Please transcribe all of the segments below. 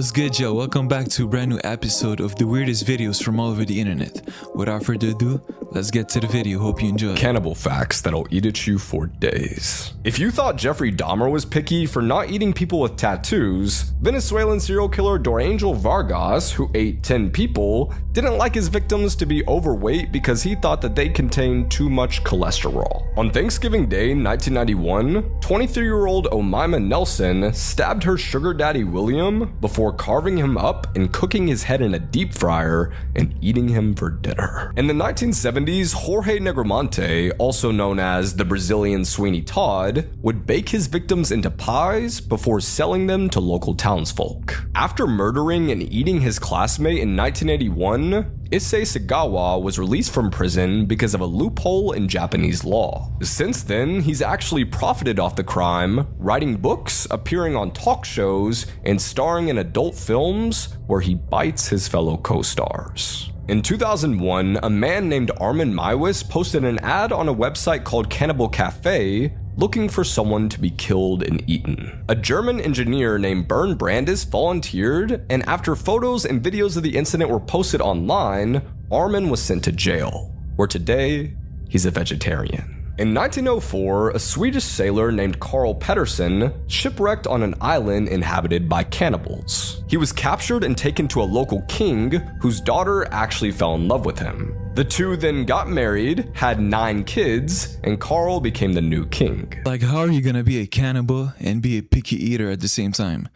What's good, y'all? Welcome back to a brand new episode of the weirdest videos from all over the internet. Without further ado, let's get to the video. Hope you enjoy. Cannibal facts that'll eat at you for days. If you thought Jeffrey Dahmer was picky for not eating people with tattoos, Venezuelan serial killer Dorangel Vargas, who ate 10 people, didn't like his victims to be overweight because he thought that they contained too much cholesterol. On Thanksgiving Day 1991, 23-year-old Omaima Nelson stabbed her sugar daddy William before carving him up and cooking his head in a deep fryer and eating him for dinner. In the 1970s, Jorge Negromonte, also known as the Brazilian Sweeney Todd, would bake his victims into pies before selling them to local townsfolk. After murdering and eating his classmate in 1981, Issei Sagawa was released from prison because of a loophole in Japanese law. Since then, he's actually profited off the crime, writing books, appearing on talk shows, and starring in adult films where he bites his fellow co-stars. In 2001, a man named Armin Maiwis posted an ad on a website called Cannibal Cafe looking for someone to be killed and eaten. A German engineer named Bernd Brandes volunteered, and after photos and videos of the incident were posted online, Armin was sent to jail, where today, he's a vegetarian. In 1904, a Swedish sailor named Carl Pettersson shipwrecked on an island inhabited by cannibals. He was captured and taken to a local king, whose daughter actually fell in love with him. The two then got married, had 9 kids, and Carl became the new king. Like, how are you gonna be a cannibal and be a picky eater at the same time?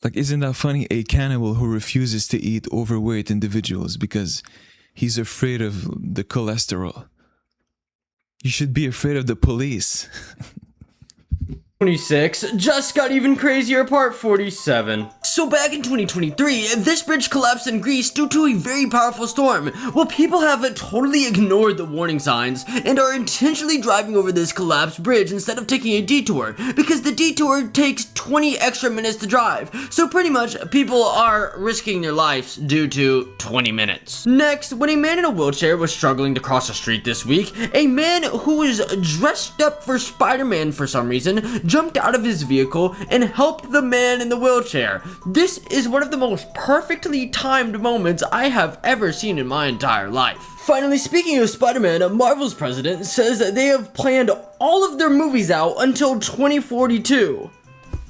Like, isn't that funny? A cannibal who refuses to eat overweight individuals because he's afraid of the cholesterol. You should be afraid of the police. 26 just got even crazier, part 47. So back in 2023, this bridge collapsed in Greece due to a very powerful storm. Well, people have totally ignored the warning signs and are intentionally driving over this collapsed bridge instead of taking a detour, because the detour takes 20 extra minutes to drive. So pretty much, people are risking their lives due to 20 minutes. Next, when a man in a wheelchair was struggling to cross a street this week, a man who was dressed up for Spider-Man for some reason jumped out of his vehicle and helped the man in the wheelchair. This is one of the most perfectly timed moments I have ever seen in my entire life. Finally, speaking of Spider-Man, Marvel's president says that they have planned all of their movies out until 2042.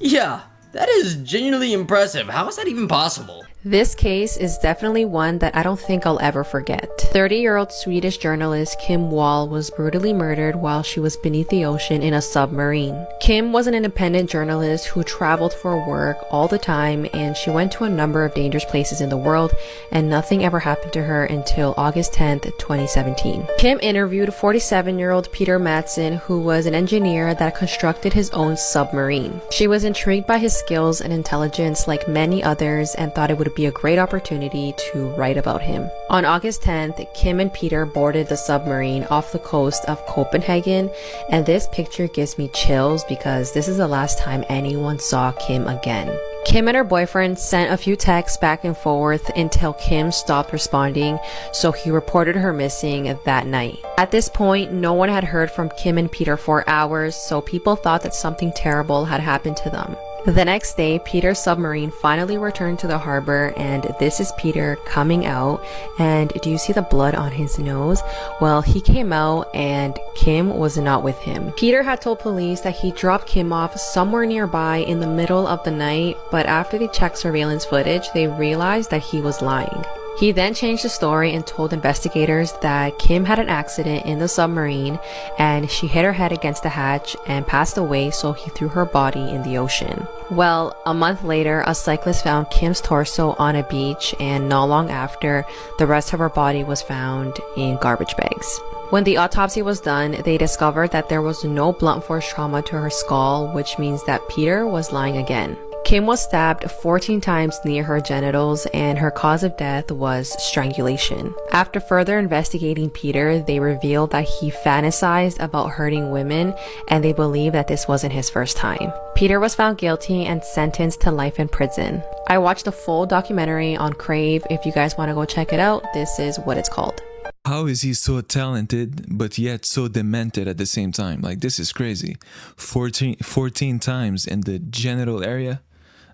Yeah, that is genuinely impressive. How is that even possible? This case is definitely one that I don't think I'll ever forget. 30-year-old Swedish journalist Kim Wall was brutally murdered while she was beneath the ocean in a submarine. Kim was an independent journalist who traveled for work all the time, and she went to a number of dangerous places in the world, and nothing ever happened to her until August 10th, 2017. Kim interviewed 47-year-old Peter Madsen, who was an engineer that constructed his own submarine. She was intrigued by his skills and intelligence like many others and thought it would be a great opportunity to write about him. On August 10th, Kim and Peter boarded the submarine off the coast of Copenhagen, and this picture gives me chills because this is the last time anyone saw Kim again. Kim and her boyfriend sent a few texts back and forth until Kim stopped responding, so he reported her missing that night. At this point, no one had heard from Kim and Peter for hours, so people thought that something terrible had happened to them. The next day, Peter's submarine finally returned to the harbor, and this is Peter coming out. And do you see the blood on his nose? Well, he came out and Kim was not with him. Peter had told police that he dropped Kim off somewhere nearby in the middle of the night, but after they checked surveillance footage, they realized that he was lying. He then changed the story and told investigators that Kim had an accident in the submarine and she hit her head against the hatch and passed away, so he threw her body in the ocean. Well, a month later, a cyclist found Kim's torso on a beach, and not long after, the rest of her body was found in garbage bags. When the autopsy was done, they discovered that there was no blunt force trauma to her skull, which means that Peter was lying again. Kim was stabbed 14 times near her genitals, and her cause of death was strangulation. After further investigating Peter, they revealed that he fantasized about hurting women, and they believe that this wasn't his first time. Peter was found guilty and sentenced to life in prison. I watched a full documentary on Crave. If you guys want to go check it out, this is what it's called. How is he so talented but yet so demented at the same time? Like, this is crazy. 14 times in the genital area.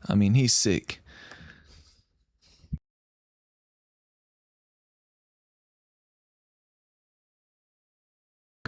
I mean, he's sick.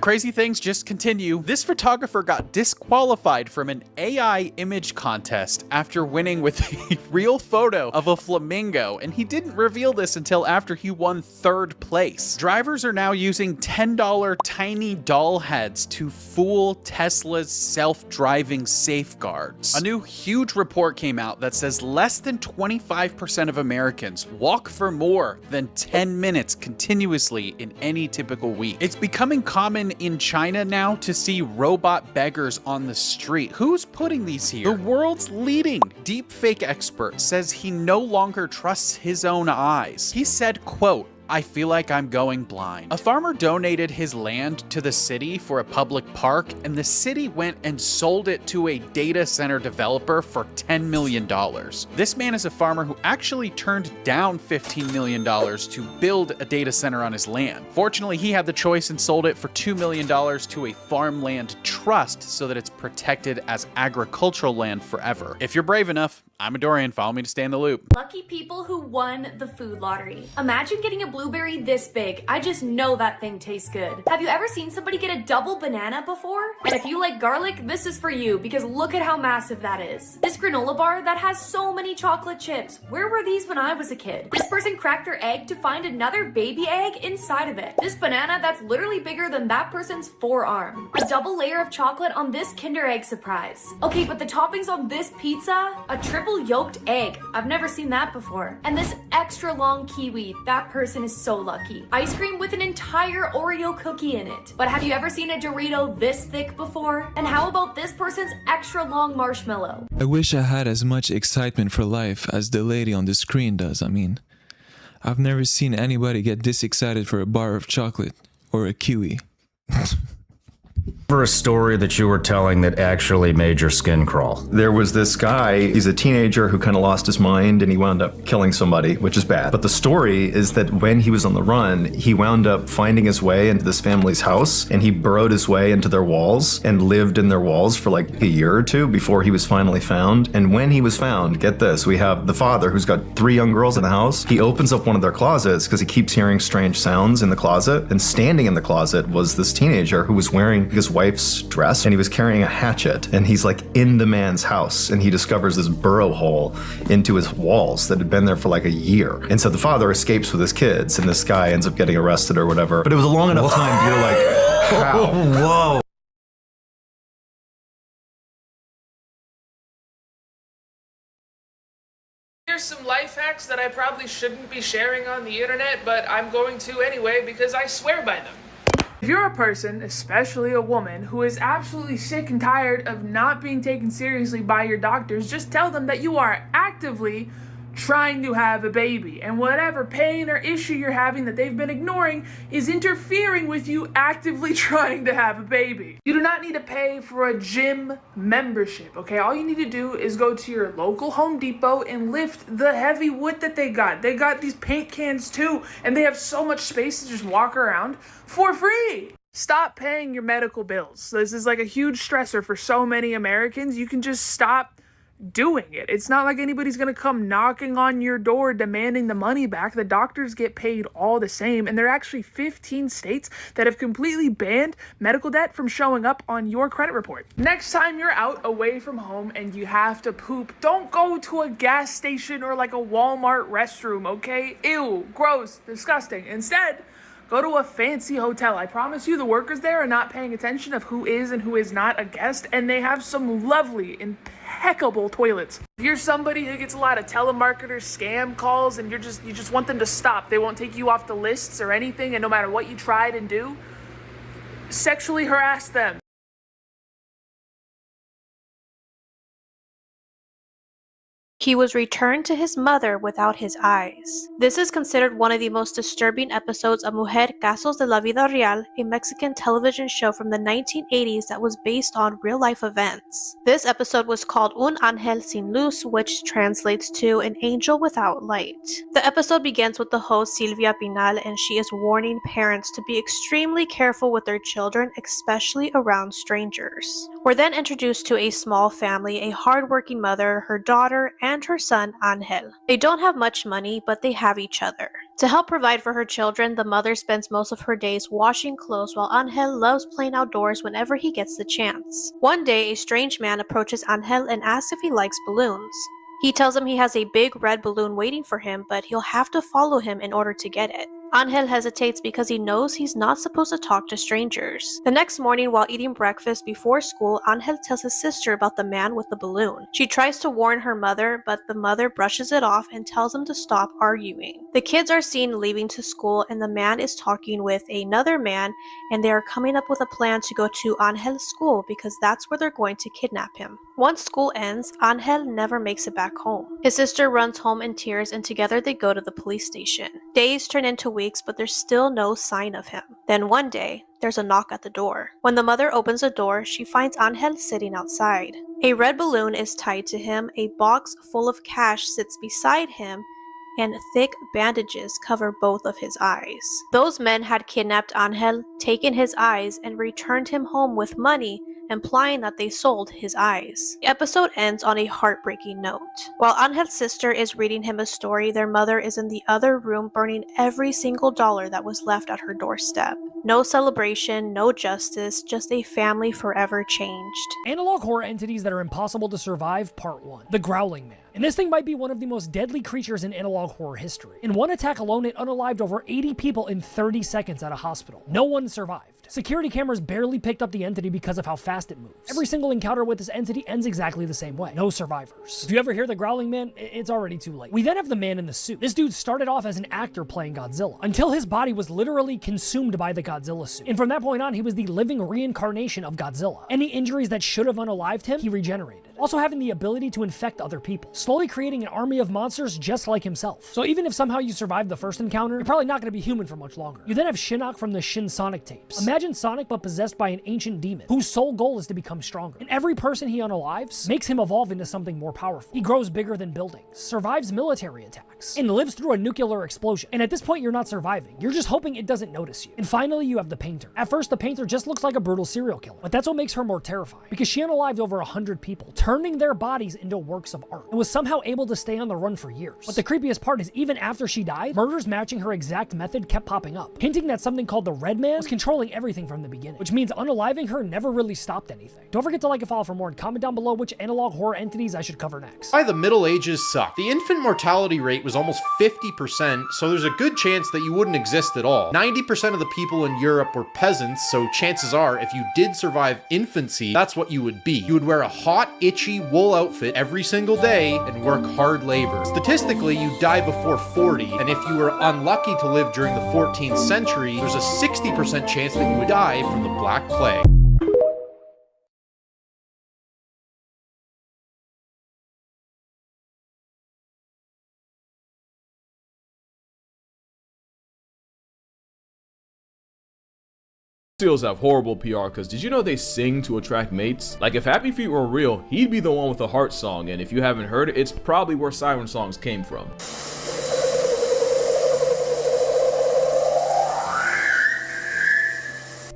Crazy things just continue. This photographer got disqualified from an AI image contest after winning with a real photo of a flamingo, and he didn't reveal this until after he won 3rd place. Drivers are now using $10 tiny doll heads to fool Tesla's self-driving safeguards. A new huge report came out that says less than 25% of Americans walk for more than 10 minutes continuously in any typical week. It's becoming common in China now to see robot beggars on the street. Who's putting these here? The world's leading deepfake expert says he no longer trusts his own eyes. He said, quote, "I feel like I'm going blind." A farmer donated his land to the city for a public park, and the city went and sold it to a data center developer for $10 million. This man is a farmer who actually turned down $15 million to build a data center on his land. Fortunately, he had the choice and sold it for $2 million to a farmland trust so that it's protected as agricultural land forever. If you're brave enough, I'm a Dorian, follow me to stay in the loop. Lucky people who won the food lottery. Imagine getting a blueberry this big. I just know that thing tastes good. Have you ever seen somebody get a double banana before? And if you like garlic, this is for you because look at how massive that is. This granola bar that has so many chocolate chips. Where were these when I was a kid? This person cracked their egg to find another baby egg inside of it. This banana that's literally bigger than that person's forearm. A double layer of chocolate on this Kinder Egg surprise. Okay, but the toppings on this pizza, a triple yolked egg. I've never seen that before. And this extra long kiwi, that person is so lucky. Ice cream with an entire Oreo cookie in it. But have you ever seen a Dorito this thick before? And how about this person's extra long marshmallow? I wish I had as much excitement for life as the lady on the screen does. I mean, I've never seen anybody get this excited for a bar of chocolate or a kiwi. For a story that you were telling that actually made your skin crawl. There was this guy, he's a teenager who kind of lost his mind and he wound up killing somebody, which is bad. But the story is that when he was on the run, he wound up finding his way into this family's house and he burrowed his way into their walls and lived in their walls for like a year or two before he was finally found. And when he was found, get this, we have the father who's got 3 young girls in the house. He opens up one of their closets because he keeps hearing strange sounds in the closet. And standing in the closet was this teenager who was wearing his wife's dress and he was carrying a hatchet, and he's like in the man's house and he discovers this burrow hole into his walls that had been there for like a year. And so the father escapes with his kids and this guy ends up getting arrested or whatever. But it was a long enough time for you to like, how? Whoa. Here's some life hacks that I probably shouldn't be sharing on the internet, but I'm going to anyway because I swear by them. If you're a person, especially a woman, who is absolutely sick and tired of not being taken seriously by your doctors, just tell them that you are actively trying to have a baby, and whatever pain or issue you're having that they've been ignoring is interfering with you actively trying to have a baby. You do not need to pay for a gym membership, okay? All you need to do is go to your local Home Depot and lift the heavy wood that they got. They got these paint cans too, and they have so much space to just walk around for free. Stop paying your medical bills. This is like a huge stressor for so many Americans. You can just stop doing it. It's not like anybody's gonna come knocking on your door demanding the money back. The doctors get paid all the same, and there are actually 15 states that have completely banned medical debt from showing up on your credit report. Next time you're out away from home and you have to poop, don't go to a gas station or like a Walmart restroom, okay? Ew, gross, disgusting. Instead, go to a fancy hotel. I promise you the workers there are not paying attention of who is and who is not a guest, and they have some lovely, impeccable toilets. If you're somebody who gets a lot of telemarketers scam calls and you just want them to stop, they won't take you off the lists or anything, and no matter what you tried and do, sexually harass them. He was returned to his mother without his eyes. This is considered one of the most disturbing episodes of Mujer Casos de la Vida Real, a Mexican television show from the 1980s that was based on real-life events. This episode was called Un Ángel Sin Luz, which translates to an angel without light. The episode begins with the host Silvia Pinal, and she is warning parents to be extremely careful with their children, especially around strangers. We're then introduced to a small family, a hardworking mother, her daughter, and her son, Angel. They don't have much money, but they have each other. To help provide for her children, the mother spends most of her days washing clothes while Angel loves playing outdoors whenever he gets the chance. One day, a strange man approaches Angel and asks if he likes balloons. He tells him he has a big red balloon waiting for him, but he'll have to follow him in order to get it. Angel hesitates because he knows he's not supposed to talk to strangers. The next morning, while eating breakfast before school, Angel tells his sister about the man with the balloon. She tries to warn her mother, but the mother brushes it off and tells them to stop arguing. The kids are seen leaving to school, and the man is talking with another man, and they are coming up with a plan to go to Angel's school because that's where they're going to kidnap him. Once school ends, Angel never makes it back home. His sister runs home in tears, and together they go to the police station. Days turn into weeks, but there's still no sign of him. Then one day, there's a knock at the door. When the mother opens the door, she finds Angel sitting outside. A red balloon is tied to him, a box full of cash sits beside him, and thick bandages cover both of his eyes. Those men had kidnapped Angel, taken his eyes, and returned him home with money, implying that they sold his eyes. The episode ends on a heartbreaking note. While Angel's sister is reading him a story, their mother is in the other room burning every single dollar that was left at her doorstep. No celebration, no justice, just a family forever changed. Analog horror entities that are impossible to survive, Part 1. The Growling Man. And this thing might be one of the most deadly creatures in analog horror history. In one attack alone, it unalived over 80 people in 30 seconds at a hospital. No one survived. Security cameras barely picked up the entity because of how fast it moves. Every single encounter with this entity ends exactly the same way. No survivors. If you ever hear the Growling Man, it's already too late. We then have the man in the suit. This dude started off as an actor playing Godzilla, until his body was literally consumed by the Godzilla suit. And from that point on, he was the living reincarnation of Godzilla. Any injuries that should have unalived him, he regenerated. Also having the ability to infect other people, slowly creating an army of monsters just like himself. So even if somehow you survived the first encounter, you're probably not going to be human for much longer. You then have Shinnok from the Shin Sonic tapes. Imagine Sonic but possessed by an ancient demon, whose sole goal is to become stronger. And every person he unalives makes him evolve into something more powerful. He grows bigger than buildings, survives military attacks, and lives through a nuclear explosion. And at this point, you're not surviving. You're just hoping it doesn't notice you. And finally, you have the Painter. At first, the Painter just looks like a brutal serial killer, but that's what makes her more terrifying, because she unalived over 100 people, turning their bodies into works of art, and was somehow able to stay on the run for years. But the creepiest part is, even after she died, murders matching her exact method kept popping up, hinting that something called the Red Man was controlling everything from the beginning, which means unaliving her never really stopped anything. Don't forget to like and follow for more, and comment down below which analog horror entities I should cover next. Why the Middle Ages suck. The infant mortality rate was almost 50%, so there's a good chance that you wouldn't exist at all. 90% of the people in Europe were peasants, so chances are, if you did survive infancy, that's what you would be. You would wear a hot, itchy wool outfit every single day and work hard labor. Statistically, you die before 40, and if you were unlucky to live during the 14th century, there's a 60% chance that you would die from the Black Plague. Seals have horrible PR, because did you know they sing to attract mates? Like, if Happy Feet were real, he'd be the one with the heart song, and if you haven't heard it, it's probably where siren songs came from.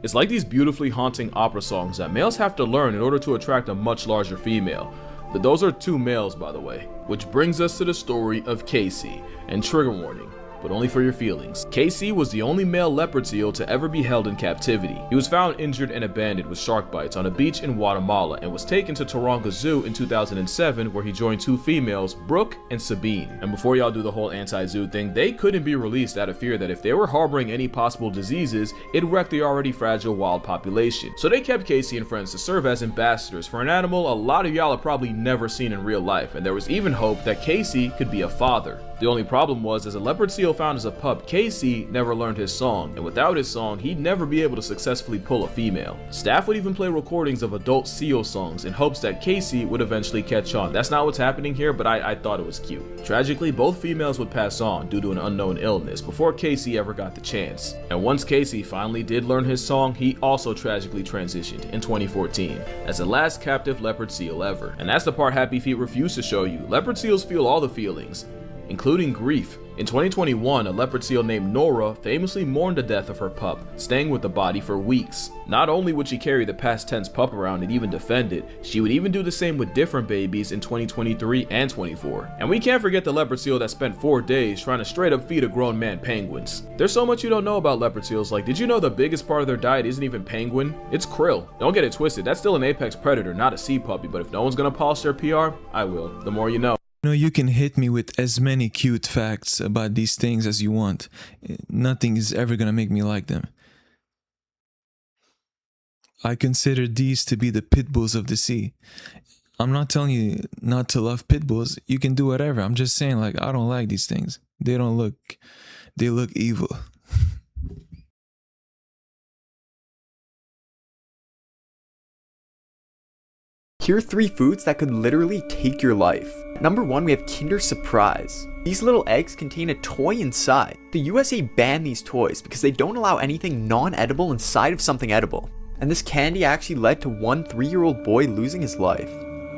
It's like these beautifully haunting opera songs that males have to learn in order to attract a much larger female. Those are two males, by the way. Which brings us to the story of Casey, and trigger warning, but only for your feelings. Casey was the only male leopard seal to ever be held in captivity. He was found injured and abandoned with shark bites on a beach in Guatemala and was taken to Taronga Zoo in 2007, where he joined two females, Brooke and Sabine. And before y'all do the whole anti-zoo thing, they couldn't be released out of fear that if they were harboring any possible diseases, it'd wreck the already fragile wild population. So they kept Casey and friends to serve as ambassadors for an animal a lot of y'all have probably never seen in real life, and there was even hope that Casey could be a father. The only problem was, as a leopard seal found as a pup, Casey never learned his song, and without his song, he'd never be able to successfully pull a female. Staff would even play recordings of adult seal songs in hopes that Casey would eventually catch on. That's not what's happening here, but I thought it was cute. Tragically, both females would pass on due to an unknown illness before Casey ever got the chance. And once Casey finally did learn his song, he also tragically transitioned in 2014 as the last captive leopard seal ever. And that's the part Happy Feet refused to show you. Leopard seals feel all the feelings. including grief. In 2021, a leopard seal named Nora famously mourned the death of her pup, staying with the body for weeks. Not only would she carry the past tense pup around and even defend it, she would even do the same with different babies in 2023 and 24. And we can't forget the leopard seal that spent 4 days trying to straight up feed a grown man penguins. There's so much you don't know about leopard seals, like did you know the biggest part of their diet isn't even penguin? It's krill. Don't get it twisted, that's still an apex predator, not a sea puppy, but if no one's gonna polish their PR, I will. The more you know. You know, you can hit me with as many cute facts about these things as you want. Nothing is ever gonna make me like them. I consider these to be the pit bulls of the sea. I'm not telling you not to love pit bulls. You can do whatever. I'm just saying, like, I don't like these things. They look evil. Here are 3 foods that could literally take your life. Number 1, we have Kinder Surprise. These little eggs contain a toy inside. The USA banned these toys because they don't allow anything non-edible inside of something edible. And this candy actually led to one 3-year-old boy losing his life.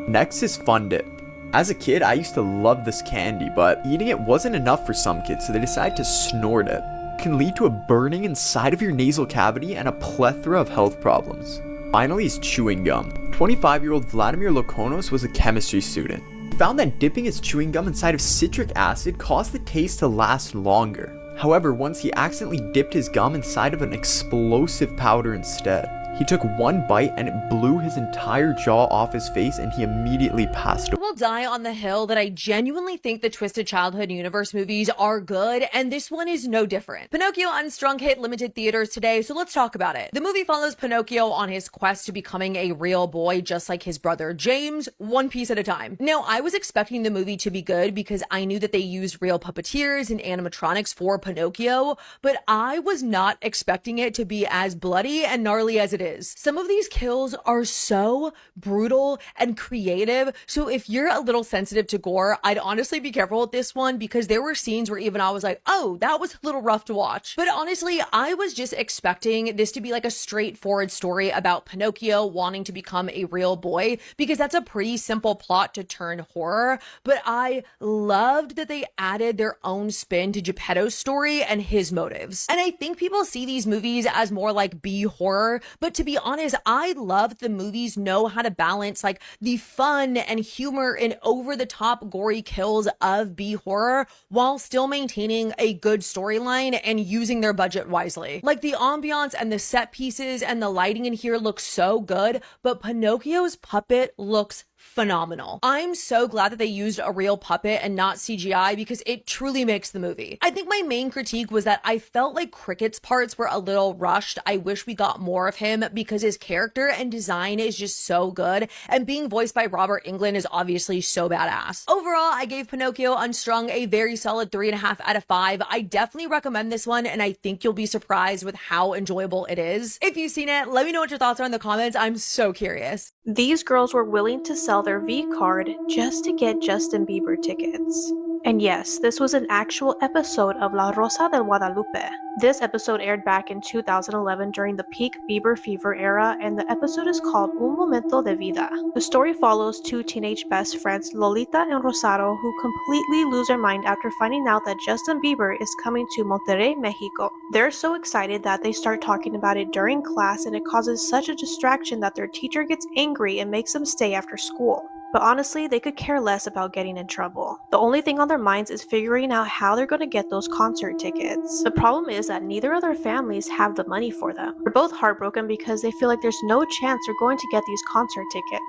Next is Fun Dip. As a kid, I used to love this candy, but eating it wasn't enough for some kids, so they decided to snort it. It can lead to a burning inside of your nasal cavity and a plethora of health problems. Finally is chewing gum. 25-year-old Vladimir Lokonos was a chemistry student. He found that dipping his chewing gum inside of citric acid caused the taste to last longer. However, once he accidentally dipped his gum inside of an explosive powder instead. He took one bite and it blew his entire jaw off his face and he immediately passed away. Will die on the hill that I genuinely think the Twisted Childhood Universe movies are good, and this one is no different. Pinocchio Unstrung hit limited theaters today, so let's talk about it. The movie follows Pinocchio on his quest to becoming a real boy, just like his brother James, one piece at a time. Now, I was expecting the movie to be good because I knew that they used real puppeteers and animatronics for Pinocchio, but I was not expecting it to be as bloody and gnarly as it is. Some of these kills are so brutal and creative, so if you're a little sensitive to gore, I'd honestly be careful with this one because there were scenes where even I was like, oh, that was a little rough to watch. But honestly, I was just expecting this to be like a straightforward story about Pinocchio wanting to become a real boy because that's a pretty simple plot to turn horror, but I loved that they added their own spin to Geppetto's story and his motives. And I think people see these movies as more like B horror, but to be honest, I love the movies know how to balance like the fun and humor and over-the-top gory kills of B horror while still maintaining a good storyline and using their budget wisely. Like the ambiance and the set pieces and the lighting in here looks so good, but Pinocchio's puppet looks phenomenal. I'm so glad that they used a real puppet and not CGI because it truly makes the movie. I think my main critique was that I felt like Cricket's parts were a little rushed. I wish we got more of him because his character and design is just so good, and being voiced by Robert Englund is obviously so badass. Overall, I gave Pinocchio Unstrung a very solid 3.5 out of 5. I definitely recommend this one, and I think you'll be surprised with how enjoyable it is. If you've seen it, let me know what your thoughts are in the comments. I'm so curious. These girls were willing to sell their V card just to get Justin Bieber tickets. And yes, this was an actual episode of La Rosa de Guadalupe. This episode aired back in 2011 during the peak Bieber fever era, and the episode is called Un Momento de Vida. The story follows 2 teenage best friends, Lolita and Rosario, who completely lose their mind after finding out that Justin Bieber is coming to Monterrey, Mexico. They're so excited that they start talking about it during class, and it causes such a distraction that their teacher gets angry and makes them stay after school. But honestly, they could care less about getting in trouble. The only thing on their minds is figuring out how they're going to get those concert tickets. The problem is that neither of their families have the money for them. They're both heartbroken because they feel like there's no chance they're going to get these concert tickets.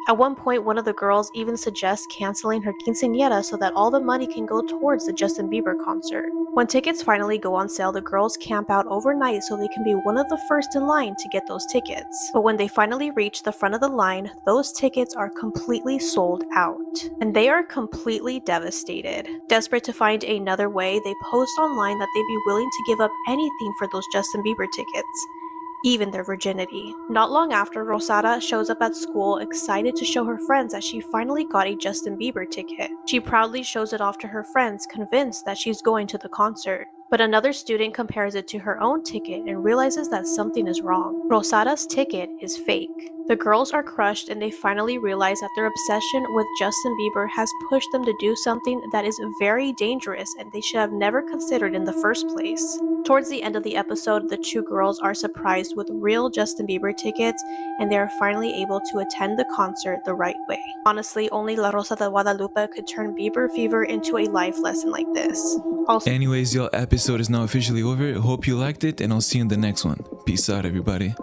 At one point, one of the girls even suggests canceling her quinceañera so that all the money can go towards the Justin Bieber concert. When tickets finally go on sale, the girls camp out overnight so they can be one of the first in line to get those tickets. But when they finally reach the front of the line, those tickets are completely sold out, and they are completely devastated. Desperate to find another way, they post online that they'd be willing to give up anything for those Justin Bieber tickets, even their virginity. Not long after, Rosada shows up at school excited to show her friends that she finally got a Justin Bieber ticket. She proudly shows it off to her friends, convinced that she's going to the concert. But another student compares it to her own ticket and realizes that something is wrong. Rosada's ticket is fake. The girls are crushed and they finally realize that their obsession with Justin Bieber has pushed them to do something that is very dangerous and they should have never considered in the first place. Towards the end of the episode, the two girls are surprised with real Justin Bieber tickets and they are finally able to attend the concert the right way. Honestly, only La Rosa de Guadalupe could turn Bieber fever into a life lesson like this. Also, anyways, your episode is now officially over. Hope you liked it, and I'll see you in the next one. Peace out, everybody.